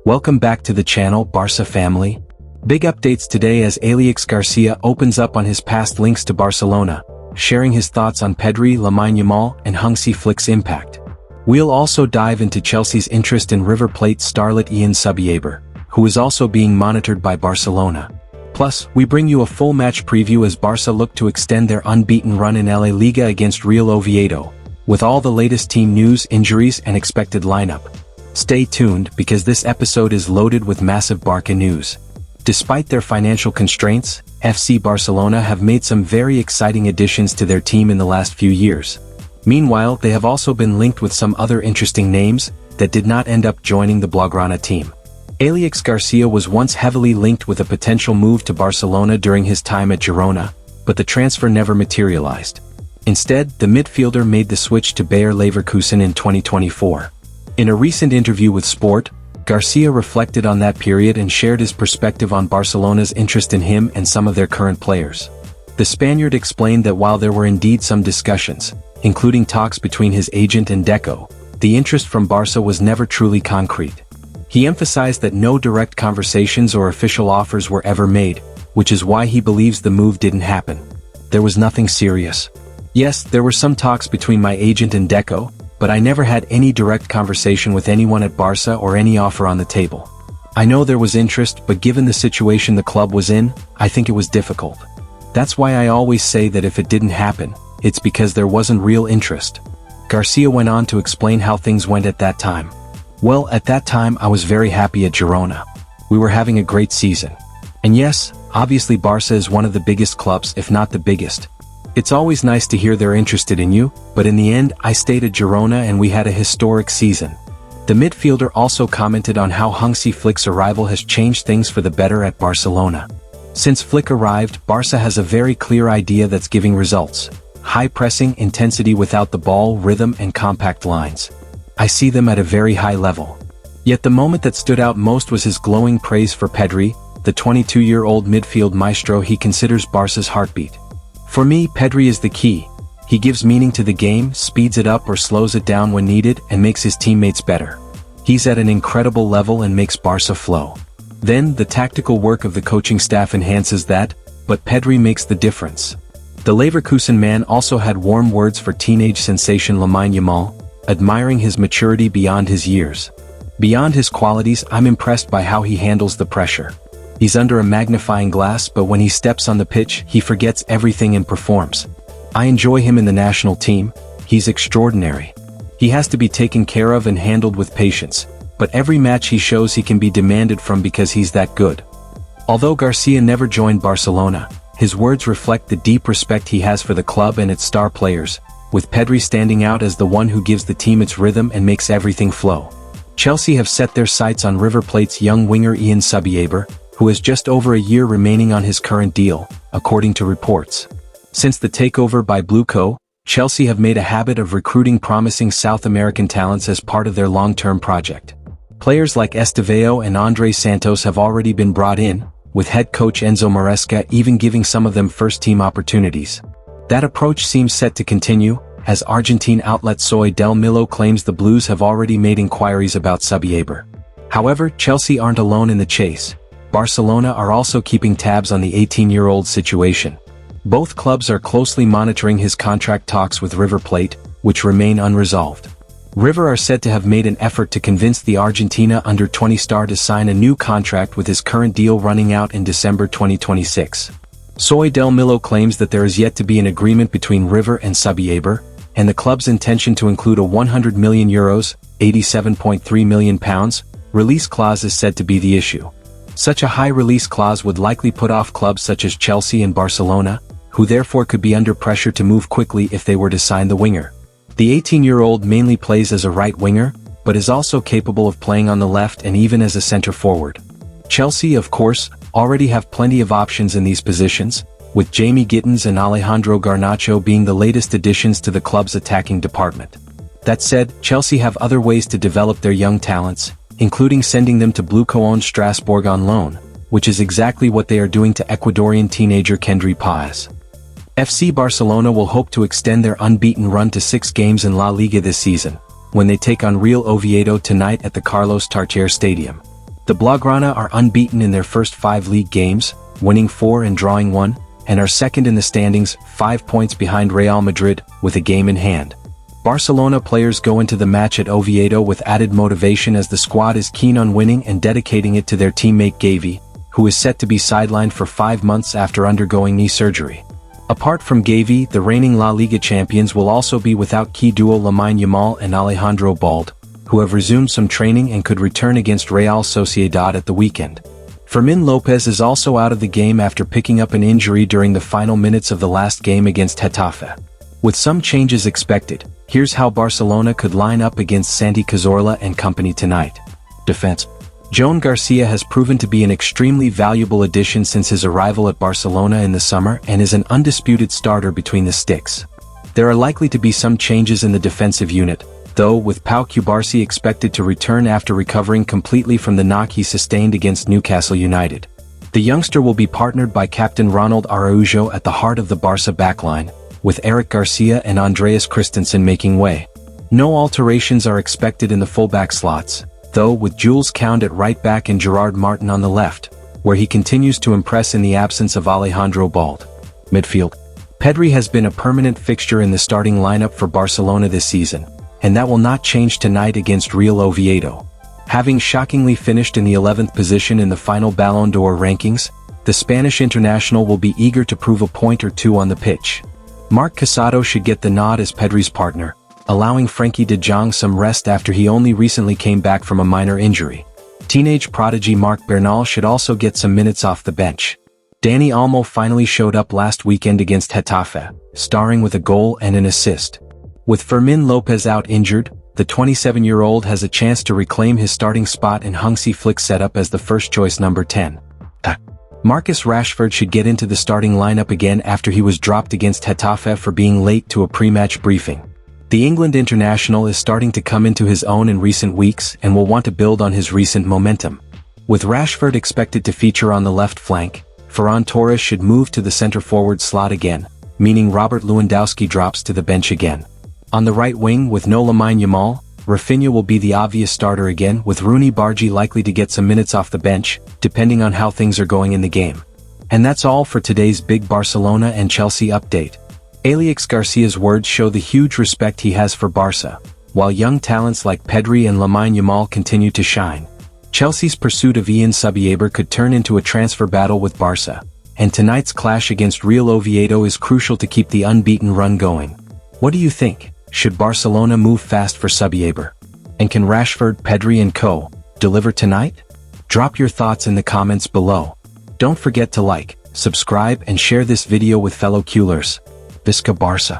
Welcome back to the channel, Barça family. Big updates today as Aleix Garcia opens up on his past links to Barcelona, sharing his thoughts on Pedri, Lamine Yamal, and Hansi Flick's impact. We'll also dive into Chelsea's interest in River Plate starlet Subiabre, who is also being monitored by Barcelona. Plus, we bring you a full match preview as Barça look to extend their unbeaten run in La Liga against Real Oviedo, with all the latest team news, injuries, and expected lineup. Stay tuned because this episode is loaded with massive Barca news. Despite their financial constraints, FC Barcelona have made some very exciting additions to their team in the last few years. Meanwhile, they have also been linked with some other interesting names that did not end up joining the Blaugrana team. Aleix Garcia was once heavily linked with a potential move to Barcelona during his time at Girona, but the transfer never materialized. Instead, the midfielder made the switch to Bayer Leverkusen in 2024. In a recent interview with Sport, Garcia reflected on that period and shared his perspective on Barcelona's interest in him and some of their current players. The Spaniard explained that while there were indeed some discussions, including talks between his agent and Deco, the interest from Barca was never truly concrete. He emphasized that no direct conversations or official offers were ever made, which is why he believes the move didn't happen. There was nothing serious. Yes, there were some talks between my agent and Deco, but I never had any direct conversation with anyone at Barca or any offer on the table. I know there was interest, but given the situation the club was in, I think it was difficult. That's why I always say that if it didn't happen, it's because there wasn't real interest. Garcia went on to explain how things went at that time. Well, at that time I was very happy at Girona. We were having a great season. And yes, obviously Barca is one of the biggest clubs, if not the biggest. It's always nice to hear they're interested in you, but in the end, I stayed at Girona and we had a historic season. The midfielder also commented on how Hansi Flick's arrival has changed things for the better at Barcelona. Since Flick arrived, Barca has a very clear idea that's giving results. High pressing, intensity without the ball, rhythm, and compact lines. I see them at a very high level. Yet the moment that stood out most was his glowing praise for Pedri, the 22-year-old midfield maestro he considers Barca's heartbeat. For me, Pedri is the key. He gives meaning to the game, speeds it up or slows it down when needed, and makes his teammates better. He's at an incredible level and makes Barca flow. Then, the tactical work of the coaching staff enhances that, but Pedri makes the difference. The Leverkusen man also had warm words for teenage sensation Lamine Yamal, admiring his maturity beyond his years. Beyond his qualities, I'm impressed by how he handles the pressure. He's under a magnifying glass, but when he steps on the pitch, he forgets everything and performs. I enjoy him in the national team. He's extraordinary. He has to be taken care of and handled with patience, but every match he shows he can be demanded from because he's that good. Although Garcia never joined Barcelona, his words reflect the deep respect he has for the club and its star players, with Pedri standing out as the one who gives the team its rhythm and makes everything flow. Chelsea have set their sights on River Plate's young winger Subiabre, who has just over a year remaining on his current deal, according to reports. Since the takeover by Blueco, Chelsea have made a habit of recruiting promising South American talents as part of their long-term project. Players like Estevao and André Santos have already been brought in, with head coach Enzo Maresca even giving some of them first-team opportunities. That approach seems set to continue, as Argentine outlet Soy del Millo claims the Blues have already made inquiries about Subiabre. However, Chelsea aren't alone in the chase. Barcelona are also keeping tabs on the 18-year-old's situation. Both clubs are closely monitoring his contract talks with River Plate, which remain unresolved. River are said to have made an effort to convince the Argentina under-20 star to sign a new contract with his current deal running out in December 2026. Soy del Millo claims that there is yet to be an agreement between River and Subiabre, and the club's intention to include a €100 million, £87.3 million, release clause is said to be the issue. Such a high release clause would likely put off clubs such as Chelsea and Barcelona, who therefore could be under pressure to move quickly if they were to sign the winger. The 18-year-old mainly plays as a right winger, but is also capable of playing on the left and even as a center forward. Chelsea, of course, already have plenty of options in these positions, with Jamie Gittins and Alejandro Garnacho being the latest additions to the club's attacking department. That said, Chelsea have other ways to develop their young talents, including sending them to Blueco-owned Strasbourg on loan, which is exactly what they are doing to Ecuadorian teenager Kendry Páez. FC Barcelona will hope to extend their unbeaten run to 6 games in La Liga this season, when they take on Real Oviedo tonight at the Carlos Tartiere Stadium. The Blaugrana are unbeaten in their first 5 league games, winning 4 and drawing 1, and are second in the standings, 5 points behind Real Madrid, with a game in hand. Barcelona players go into the match at Oviedo with added motivation as the squad is keen on winning and dedicating it to their teammate Gavi, who is set to be sidelined for 5 months after undergoing knee surgery. Apart from Gavi, the reigning La Liga champions will also be without key duo Lamine Yamal and Alejandro Balde, who have resumed some training and could return against Real Sociedad at the weekend. Fermin Lopez is also out of the game after picking up an injury during the final minutes of the last game against Getafe. With some changes expected, here's how Barcelona could line up against Santi Cazorla and company tonight. Defense. Joan Garcia has proven to be an extremely valuable addition since his arrival at Barcelona in the summer and is an undisputed starter between the sticks. There are likely to be some changes in the defensive unit, though, with Pau Cubarsí expected to return after recovering completely from the knock he sustained against Newcastle United. The youngster will be partnered by captain Ronald Araujo at the heart of the Barça backline, with Aleix Garcia and Andreas Christensen making way. No alterations are expected in the fullback slots, though, with Jules Koundé at right back and Gerard Martin on the left, where he continues to impress in the absence of Alejandro Balde. Midfield. Pedri has been a permanent fixture in the starting lineup for Barcelona this season, and that will not change tonight against Real Oviedo. Having shockingly finished in the 11th position in the final Ballon d'Or rankings, the Spanish international will be eager to prove a point or two on the pitch. Marc Casado should get the nod as Pedri's partner, allowing Frenkie de Jong some rest after he only recently came back from a minor injury. Teenage prodigy Marc Bernal should also get some minutes off the bench. Dani Olmo finally showed up last weekend against Getafe, starring with a goal and an assist. With Fermin Lopez out injured, the 27-year-old has a chance to reclaim his starting spot in Hansi Flick's setup as the first-choice number 10. Marcus Rashford should get into the starting lineup again after he was dropped against Getafe for being late to a pre-match briefing. The England international is starting to come into his own in recent weeks and will want to build on his recent momentum. With Rashford expected to feature on the left flank, Ferran Torres should move to the center-forward slot again, meaning Robert Lewandowski drops to the bench again. On the right wing, with no Lamine Yamal, Rafinha will be the obvious starter again, with Rooney Bargi likely to get some minutes off the bench, depending on how things are going in the game. And that's all for today's big Barcelona and Chelsea update. Aleix Garcia's words show the huge respect he has for Barça, while young talents like Pedri and Lamine Yamal continue to shine. Chelsea's pursuit of Ian Subiabre could turn into a transfer battle with Barça, and tonight's clash against Real Oviedo is crucial to keep the unbeaten run going. What do you think? Should Barcelona move fast for Subiabre? And can Rashford, Pedri and co. deliver tonight? Drop your thoughts in the comments below. Don't forget to like, subscribe and share this video with fellow Culers. Visca Barça.